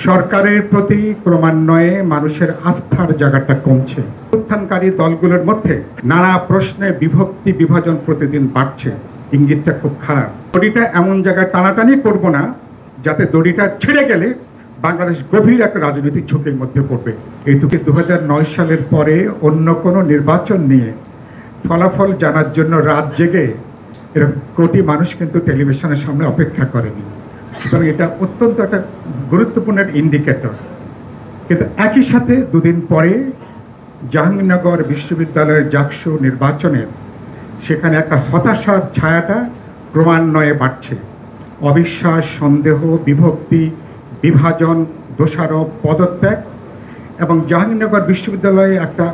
সরকারের প্রতি ক্রমান্বয়ে মানুষের আস্থার জায়গাটা কমছে। উত্থানকারী দলগুলোর মধ্যে নানা প্রশ্নে বিভক্তি বিভাজন প্রতিদিন বাড়ছে। ইঙ্গিতটা খুব খারাপ। দড়িটা এমন জায়গায় টানাটানি করব না যাতে দড়িটা ছিঁড়ে গেলে বাংলাদেশ গভীর একটা রাজনৈতিক ঝুঁকির মধ্যে পড়বে। এইটুকু 2009 সালের পরে অন্য কোনো নির্বাচন নিয়ে ফলাফল জানার জন্য রাত জেগে এরকম কোটি মানুষ কিন্তু টেলিভিশনের সামনে অপেক্ষা করেনি। সুতরাং এটা অত্যন্ত একটা গুরুত্বপূর্ণ ইন্ডিকেটর। কিন্তু একই সাথে দুদিন পরে জাহাঙ্গীরনগর বিশ্ববিদ্যালয়ের জাকসু নির্বাচনের সেখানে একটা হতাশার ছায়াটা ক্রমান্বয়ে বাড়ছে। অবিশ্বাস, সন্দেহ, বিভক্তি, বিভাজন, দোষারোপ, পদত্যাগ এবং জাহাঙ্গীরনগর বিশ্ববিদ্যালয়ে একটা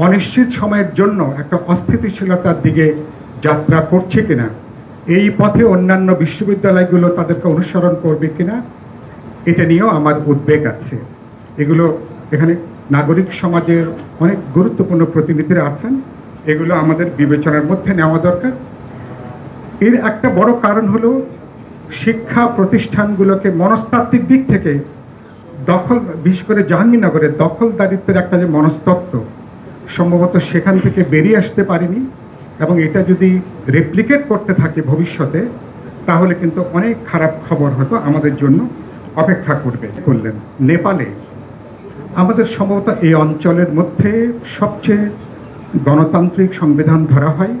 অনিশ্চিত সময়ের জন্য একটা অস্থিতিশীলতার দিকে যাত্রা করছে কিনা, এই পথে অন্যান্য বিশ্ববিদ্যালয়গুলো তাদেরকে অনুসরণ করবে কিনা, এটা নিয়েও আমার উদ্বেগ আছে। এগুলো এখানে নাগরিক সমাজের অনেক গুরুত্বপূর্ণ প্রতিনিধিরা আছেন, এগুলো আমাদের বিবেচনার মধ্যে নেওয়া দরকার। এর একটা বড় কারণ হলো শিক্ষা প্রতিষ্ঠানগুলোকে মনস্তাত্ত্বিক দিক থেকে দখল, বিশেষ করে জাহাঙ্গীরনগরের দখলদারিত্বের একটা যে মনস্তত্ত্ব, সম্ভবত সেখান থেকে বেরিয়ে আসতে পারেনি এবং এটা যদি রেপ্লিকেট করতে থাকে ভবিষ্যতে তাহলে কিন্তু অনেক খারাপ খবর হয়তো আমাদের জন্য অপেক্ষা করলেন। নেপালে আমাদের সম্ভবত এই অঞ্চলের মধ্যে সবচেয়ে গণতান্ত্রিক সংবিধান ধরা হয়।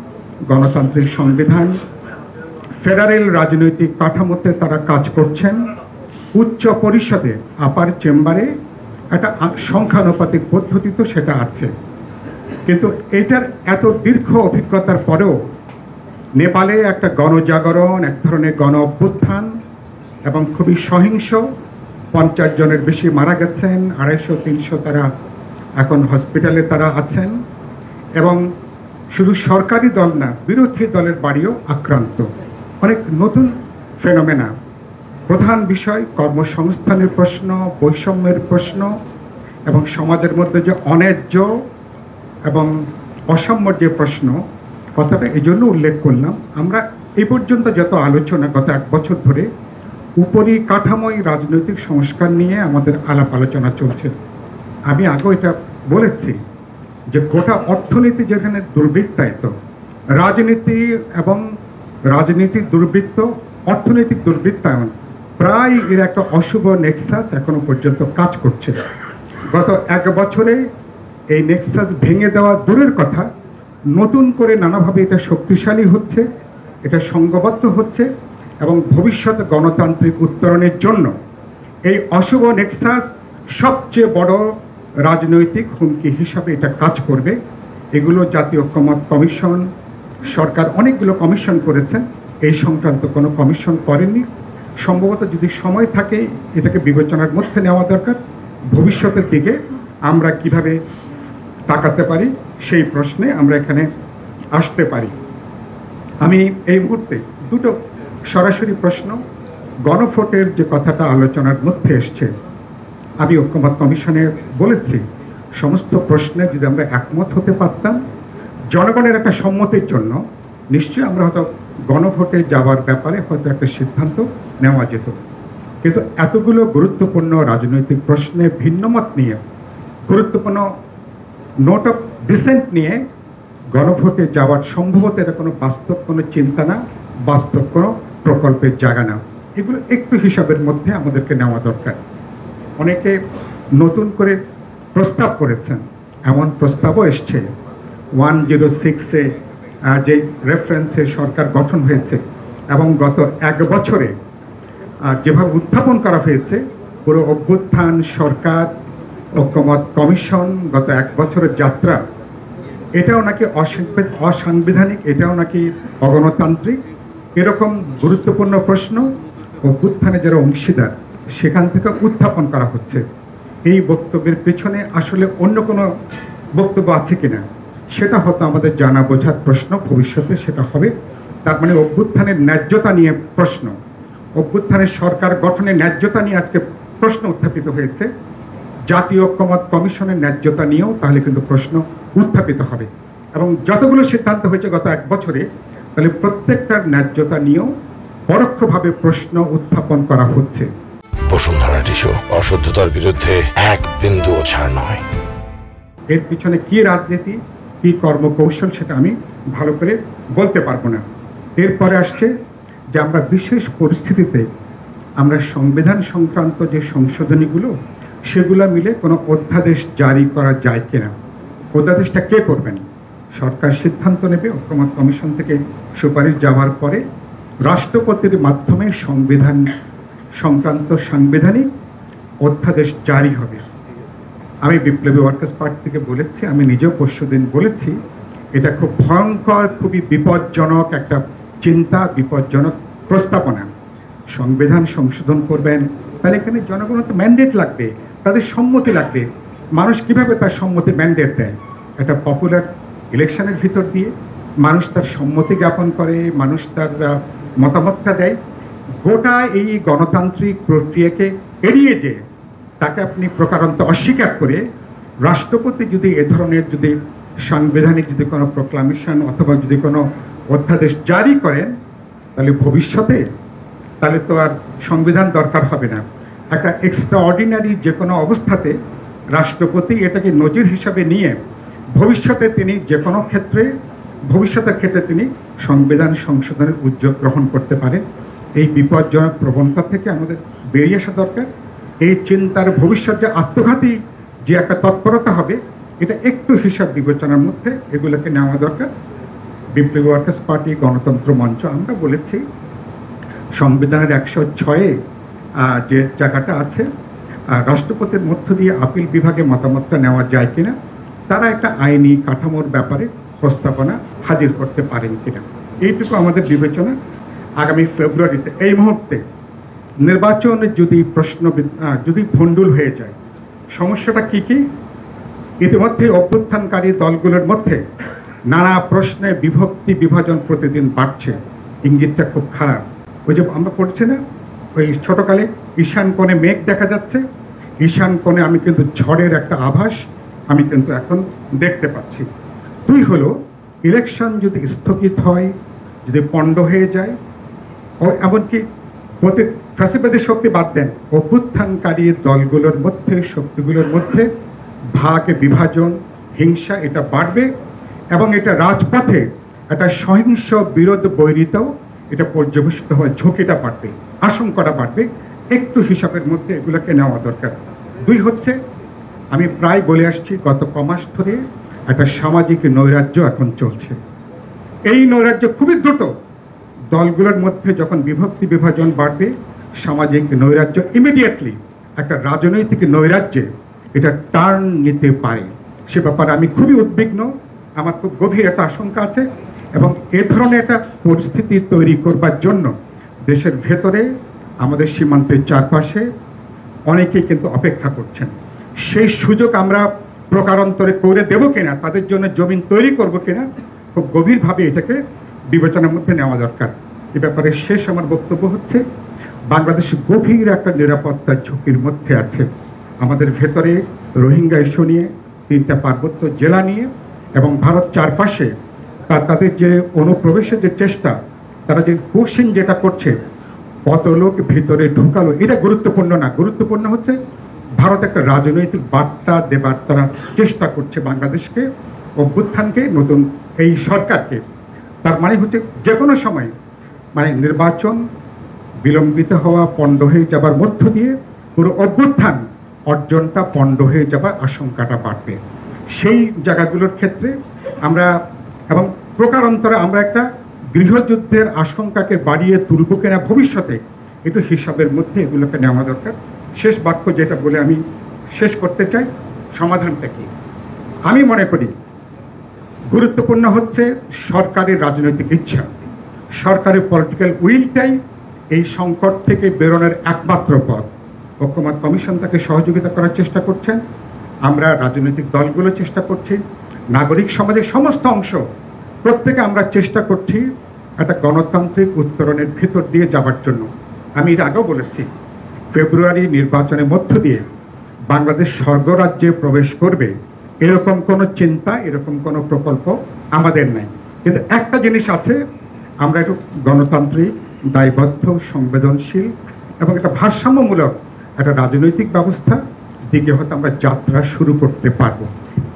গণতান্ত্রিক সংবিধান, ফেডারেল রাজনৈতিক কাঠামোতে তারা কাজ করছেন। উচ্চ পরিষদে আপার চেম্বারে একটা সংখ্যানুপাতিক পদ্ধতি তো সেটা আছে, কিন্তু এটার এত দীর্ঘ অভিজ্ঞতার পরেও নেপালে একটা গণজাগরণ, এক ধরনের গণ অভ্যুত্থান এবং খুবই সহিংস, 50 জনের বেশি মারা গেছেন, 250-300 তারা এখন হসপিটালে তারা আছেন এবং শুধু সরকারি দল না, বিরোধী দলের বাড়িও আক্রান্ত। অনেক নতুন ফেনোমেনা। প্রধান বিষয় কর্মসংস্থানের প্রশ্ন, বৈষম্যের প্রশ্ন এবং সমাজের মধ্যে যে অন্যায্য এবং অসাম্যর যে প্রশ্ন, কথাটা এই জন্য উল্লেখ করলাম। আমরা এই পর্যন্ত যত আলোচনা গত 1 বছর ধরে উপরিকাঠামোই রাজনৈতিক সংস্কার নিয়ে আমাদের আলাপ আলোচনা চলছে। আমি আগেও এটা বলেছি যে গোটা অর্থনীতি যেখানে দুর্বৃত্তায়িত, রাজনীতি এবং রাজনীতির দুর্বৃত্ত, অর্থনৈতিক দুর্বৃত্তায়ন, প্রায় এর একটা অশুভ নেক্সাস এখনো পর্যন্ত কাজ করছে। গত 1 বছরে এই নেক্সাস ভেঙে দেওয়া দূরের কথা, নতুন করে নানাভাবে এটা শক্তিশালী হচ্ছে, এটা সংঘবদ্ধ হচ্ছে এবং ভবিষ্যৎ গণতান্ত্রিক উত্তরণের জন্য এই অশুভ নেক্সাস সবচেয়ে বড় রাজনৈতিক হুমকি হিসাবে এটা কাজ করবে। এগুলো জাতীয় ঐক্যমত্য কমিশন, সরকার অনেকগুলো কমিশন করেছেন, এই সংক্রান্ত কোনো কমিশন করেননি। সম্ভবত যদি সময় থাকে এটাকে বিবেচনার মধ্যে নেওয়া দরকার। ভবিষ্যতের দিকে আমরা কিভাবে তাকাতে পারি সেই প্রশ্নে আমরা এখানে আসতে পারি। আমি এই মুহূর্তে দুটো সরাসরি প্রশ্ন, গণভোটের যে কথাটা আলোচনার মধ্যে এসছে, আমি ঐক্যমত্য কমিশনে বলেছি সমস্ত প্রশ্নে যদি আমরা একমত হতে পারতাম জনগণের একটা সম্মতির জন্য, নিশ্চয়ই আমরা হয়তো গণভোটে যাওয়ার ব্যাপারে হয়তো একটা সিদ্ধান্ত নেওয়া যেত। কিন্তু এতগুলো গুরুত্বপূর্ণ রাজনৈতিক প্রশ্নে ভিন্নমত নিয়ে, গুরুত্বপূর্ণ নোট অফ ডিসেন্ট নিয়ে গণভোটে যাওয়ার সম্ভবত এটা কোনো বাস্তব কোনো চিন্তা না, বাস্তব কোনো প্রকল্পের জায়গা না। এগুলো একটু হিসাবের মধ্যে আমাদেরকে নেওয়া দরকার। অনেকে নতুন করে প্রস্তাব করেছেন, এমন প্রস্তাবও এসছে 106-এ যে রেফারেন্সে সরকার গঠন হয়েছে এবং গত 1 বছরে যেভাবে উত্থাপন করা হয়েছে, পুরো অভ্যুত্থান, সরকার, ঐক্যমত্য কমিশন, গত 1 বছরের যাত্রা, এটাও নাকি অসাংবিধানিক, এটাও নাকি অগণতান্ত্রিক। এরকম গুরুত্বপূর্ণ প্রশ্ন অভ্যুত্থানে যারা অংশীদার সেখান থেকে উত্থাপন করা হচ্ছে। এই বক্তব্যের পেছনে আসলে অন্য কোনো বক্তব্য আছে কিনা সেটা হয়তো আমাদের জানা বোঝার প্রশ্ন, ভবিষ্যতে সেটা হবে। তার মানে অভ্যুত্থানের ন্যায্যতা নিয়ে প্রশ্ন, অভ্যুত্থানের সরকার গঠনের ন্যায্যতা নিয়ে আজকে প্রশ্ন উত্থাপিত হয়েছে। জাতীয় ঐক্যমত্য কমিশনের ন্যায্যতা নিয়েও তাহলে কিন্তু প্রশ্ন উত্থাপিত হবে এবং যতগুলো সিদ্ধান্ত হয়েছে গত 1 বছরে, তাহলে প্রত্যেকটার ন্যায্যতা নিয়েও পরোক্ষভাবে প্রশ্ন উত্থাপন করা হচ্ছে। বসুন্ধরা টিস্যু, অশুদ্ধতার বিরুদ্ধে এক বিন্দুও ছাড় নয়। এর পিছনে কি রাজনীতি, কি কর্মকৌশল, সেটা আমি ভালো করে বলতে পারবো না। এরপরে আসছে যে আমরা বিশেষ পরিস্থিতিতে আমরা সংবিধান সংক্রান্ত যে সংশোধনীগুলো সেগুলো মিলে কোনো অধ্যাদেশ জারি করা যায় কিনা। অধ্যাদেশটা কে করবেন? সরকার সিদ্ধান্ত নেবে, ঐকমত্য কমিশন থেকে সুপারিশ যাওয়ার পরে রাষ্ট্রপতির মাধ্যমে সংবিধান সংক্রান্ত সাংবিধানিক অধ্যাদেশ জারি হবে। আমি বিপ্লবী ওয়ার্কার্স পার্টি থেকে বলেছি, আমি নিজেও পরশুদিন বলেছি, এটা খুব ভয়ঙ্কর, খুবই বিপজ্জনক একটা চিন্তা, বিপজ্জনক প্রস্তাবনা। সংবিধান সংশোধন করবেন, তাহলে এখানে জনগণের তো ম্যান্ডেট লাগবে, তাদের সম্মতি লাগবে। মানুষ কিভাবে তার সম্মতি ম্যান্ডেট দেয়? একটা পপুলার ইলেকশনের ভিতর দিয়ে মানুষ তার সম্মতি জ্ঞাপন করে, মানুষ তার মতামতটা দেয়। গোটা এই গণতান্ত্রিক প্রক্রিয়াকে এড়িয়ে যে তাকে আপনি প্রকারান্ত অস্বীকার করে রাষ্ট্রপতি যদি এ ধরনের যদি সাংবিধানিক যদি কোনো প্রোক্লামেশন অথবা যদি কোনো অধ্যাদেশ জারি করেন, তাহলে ভবিষ্যতে তাহলে তো আর সংবিধান দরকার হবে না। একটা এক্সট্রাঅর্ডিনারি যে কোনো অবস্থাতে রাষ্ট্রপতি এটাকে নজির হিসাবে নিয়ে ভবিষ্যতে তিনি যে কোনো ক্ষেত্রে ভবিষ্যতের ক্ষেত্রে তিনি সংবিধান সংশোধনের উদ্যোগ গ্রহণ করতে পারেন। এই বিপজ্জনক প্রবণতা থেকে আমাদের বেরিয়ে আসা দরকার। এই চিন্তার ভবিষ্যৎ যে আত্মঘাতী যে একটা তৎপরতা হবে, এটা একটু হিসাব বিবেচনার মধ্যে এগুলোকে নেওয়া দরকার। বিপ্লবী ওয়ার্কার্স পার্টি, গণতন্ত্র মঞ্চ আমরা বলেছি সংবিধানের 106-এ যে জায়গাটা আছে রাষ্ট্রপতির মধ্য দিয়ে আপিল বিভাগে মতামতটা নেওয়া যায় কিনা, তারা একটা আইনি কাঠামোর ব্যাপারে প্রস্তাবনা হাজির করতে পারেন কিনা, এইটুকু আমাদের বিবেচনা। আগামী ফেব্রুয়ারিতে এই মুহূর্তে নির্বাচনে যদি যদি ভণ্ডুল হয়ে যায়, সমস্যাটা কি কি? ইতিমধ্যে অভ্যুত্থানকারী দলগুলোর মধ্যে নানা প্রশ্নে বিভক্তি বিভাজন প্রতিদিন বাড়ছে, ইঙ্গিতটা খুব খারাপ। ওই যে আমরা পড়ছি না, ওই ছোটকালে ঈশান কোণে মেঘ দেখা যাচ্ছে, ঈশান কোণে আমি কিন্তু ঝড়ের একটা আভাস আমি কিন্তু এখন দেখতে পাচ্ছি। দুই হলো, ইলেকশন যদি স্থগিত হয়, যদি পণ্ড হয়ে যায়, ও এমনকি ফ্যাসিবাদী শক্তি বাদ দেন, অভ্যুত্থানকারী দলগুলোর মধ্যে শক্তিগুলোর মধ্যে ভাগ বিভাজন, হিংসা এটা বাড়বে এবং এটা রাজপথে একটা সহিংস বিরোধ বৈরিতাও এটা পর্যবেসিত হওয়ার ঝুঁকিটা বাড়বে, আশঙ্কাটা বাড়বে। একটু হিসাবের মধ্যে এগুলোকে নেওয়া দরকার। দুই হচ্ছে, আমি প্রায় বলে আসছি গত কমাস ধরে একটা সামাজিক নৈরাজ্য এখন চলছে। এই নৈরাজ্য খুবই দ্রুত দলগুলোর মধ্যে যখন বিভক্তি বিভাজন বাড়বে, সামাজিক নৈরাজ্য ইমিডিয়েটলি একটা রাজনৈতিক নৈরাজ্যে এটা টার্ন নিতে পারে। সে ব্যাপারে আমি খুবই উদ্বিগ্ন, আমার খুব গভীর একটা আশঙ্কা আছে। এবং এ ধরনের একটা পরিস্থিতি তৈরি করবার জন্য দেশের ভেতরে আমাদের সীমান্তের চারপাশে অনেকেই কিন্তু অপেক্ষা করছেন। সেই সুযোগ আমরা প্রকারান্তরে করে দেব কিনা, তাদের জন্য জমিন তৈরি করব কিনা, খুব গভীরভাবে এটাকে বিবেচনার মধ্যে নেওয়া দরকার। এ ব্যাপারে শেষ আমার বক্তব্য হচ্ছে, বাংলাদেশ গভীর একটা নিরাপত্তার ঝুঁকির মধ্যে আছে। আমাদের ভেতরে রোহিঙ্গা ইস্যু নিয়ে, 3টা পার্বত্য জেলা নিয়ে এবং ভারত চারপাশে তাদের যে অনুপ্রবেশের যে চেষ্টা, তারা যে পুশিং যেটা করছে, কত লোক ভিতরে ঢুকালো, এটা গুরুত্বপূর্ণ না। গুরুত্বপূর্ণ হচ্ছে ভারত একটা রাজনৈতিক বার্তা দেবার তারা চেষ্টা করছে বাংলাদেশকে, অভ্যুত্থানকে, নতুন এই সরকারকে। তার মানে হচ্ছে যে কোনো সময় মানে নির্বাচন বিলম্বিত হওয়া, পণ্ড হয়ে যাবার মধ্য দিয়ে পুরো অভ্যুত্থান অর্জনটা পণ্ড হয়ে যাবার আশঙ্কাটা বাড়বে। সেই জায়গাগুলোর ক্ষেত্রে আমরা এবং প্রকারান্তরে আমরা একটা গৃহযুদ্ধের আশঙ্কাকে বাড়িয়ে তুলব কিনা ভবিষ্যতে, একটু হিসাবের মধ্যে এগুলোকে নেওয়া দরকার। শেষ বাক্য যেটা বলে আমি শেষ করতে চাই, সমাধানটা কি? আমি মনে করি গুরুত্বপূর্ণ হচ্ছে সরকারের রাজনৈতিক ইচ্ছা, সরকারের পলিটিক্যাল উইলটাই এই সংকট থেকে বেরোনোর একমাত্র পথ। ঐকমত্য কমিশন তাকে সহযোগিতা করার চেষ্টা করছেন, আমরা রাজনৈতিক দলগুলো চেষ্টা করছি, নাগরিক সমাজের সমস্ত অংশ প্রত্যেকে আমরা চেষ্টা করছি একটা গণতান্ত্রিক উত্তরণের ভেতর দিয়ে যাবার জন্য। আমি এর আগেও বলেছি, ফেব্রুয়ারি নির্বাচনের মধ্য দিয়ে বাংলাদেশ স্বর্গরাজ্যে প্রবেশ করবে এরকম কোনো চিন্তা, এরকম কোনো প্রকল্প আমাদের নাই। কিন্তু একটা জিনিস আছে, আমরা একটু গণতান্ত্রিক, দায়বদ্ধ, সংবেদনশীল এবং একটা ভারসাম্যমূলক একটা রাজনৈতিক ব্যবস্থা দিকে হয়তো আমরা যাত্রা শুরু করতে পারবো।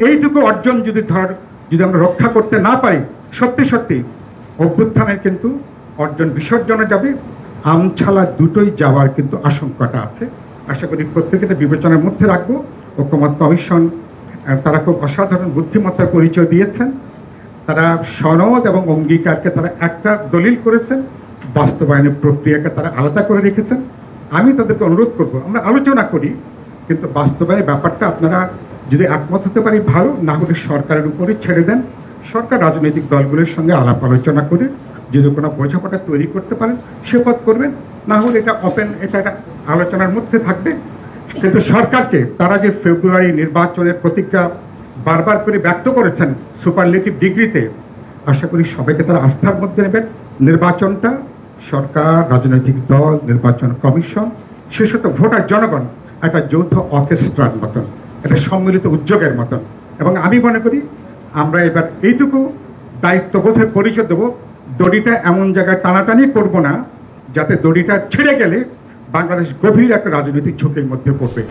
এইটুকু অর্জন যদি আমরা রক্ষা করতে না পারি, সত্যি সত্যি অভ্যুত্থানের কিন্তু অর্জন বিসর্জনে যাবে, আমছালা দুটোই যাওয়ার কিন্তু আশঙ্কাটা আছে। আশা করি প্রত্যেকটা বিবেচনার মধ্যে রাখবো। ঐকমত্য কমিশন তারা খুব অসাধারণ বুদ্ধিমত্তার পরিচয় দিয়েছেন। তারা সনদ এবং অঙ্গীকারকে তারা একটা দলিল করেছেন, বাস্তবায়নের প্রক্রিয়াকে তারা আলাদা করে রেখেছেন। আমি তাদেরকে অনুরোধ করব, আমরা আলোচনা করি, কিন্তু বাস্তবায়নের ব্যাপারটা আপনারা যদি একমত হতে পারি ভালো, না হলে সরকারের উপরে ছেড়ে দেন। সরকার রাজনৈতিক দলগুলোর সঙ্গে আলাপ আলোচনা করে যদি কোনো বোঝাপড়া তৈরি করতে পারেন সে পথ করবেন, না হলে এটা ওপেন, এটা একটা আলোচনার মধ্যে থাকবে। কিন্তু সরকারকে তারা যে ফেব্রুয়ারি নির্বাচনের প্রতিজ্ঞা বারবার করে ব্যক্ত করেছেন সুপারলেটিভ ডিগ্রিতে, আশা করি সবাইকে তারা আস্থার মধ্যে নেবেন। নির্বাচনটা সরকার, রাজনৈতিক দল, নির্বাচন কমিশন, শেষত ভোটার জনগণ একটা যৌথ অর্কেস্ট্রার মতন, একটা সম্মিলিত উদ্যোগের মতন। এবং আমি মনে করি আমরা এবার এইটুকু দায়িত্ববোধের পরিচয় দেবো, দড়িটা এমন জায়গায় টানাটানি করব না যাতে দড়িটা ছিঁড়ে গেলে বাংলাদেশ গভীর একটা রাজনৈতিক ঝুঁকির মধ্যে পড়বে।